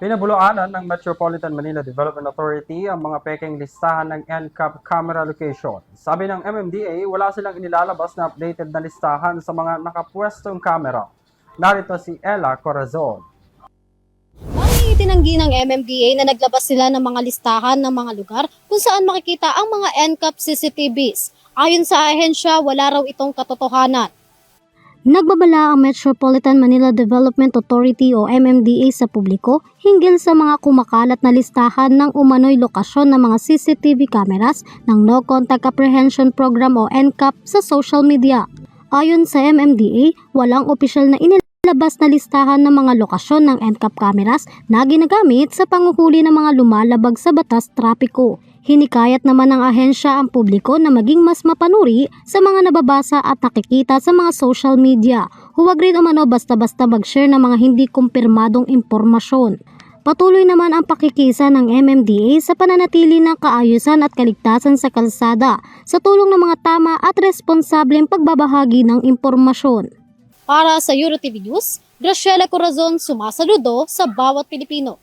Pinabulaanan ng Metropolitan Manila Development Authority ang mga pekeng listahan ng NCAP camera location. Sabi ng MMDA, wala silang inilalabas na updated na listahan sa mga nakapwestong camera. Narito si Ella Corazon. Itinanggi ng MMDA na naglabas sila ng mga listahan ng mga lugar kung saan makikita ang mga NCAP CCTVs. Ayon sa ahensya, wala raw itong katotohanan. Nagbabala ang Metropolitan Manila Development Authority o MMDA sa publiko hinggil sa mga kumakalat na listahan ng umano'y lokasyon ng mga CCTV cameras ng No Contact Apprehension Program o NCAP sa social media. Ayon sa MMDA, walang opisyal na inilabas na listahan ng mga lokasyon ng NCAP cameras na ginagamit sa panguhuli ng mga lumalabag sa batas trapiko. Hinikayat naman ng ahensya ang publiko na maging mas mapanuri sa mga nababasa at nakikita sa mga social media. Huwag rin umano basta-basta mag-share ng mga hindi kumpirmadong impormasyon. Patuloy naman ang pakikisa ng MMDA sa pananatili ng kaayusan at kaligtasan sa kalsada sa tulong ng mga tama at responsableng pagbabahagi ng impormasyon. Para sa EuroTV News, Graciela Corazon, sumasaludo sa bawat Pilipino.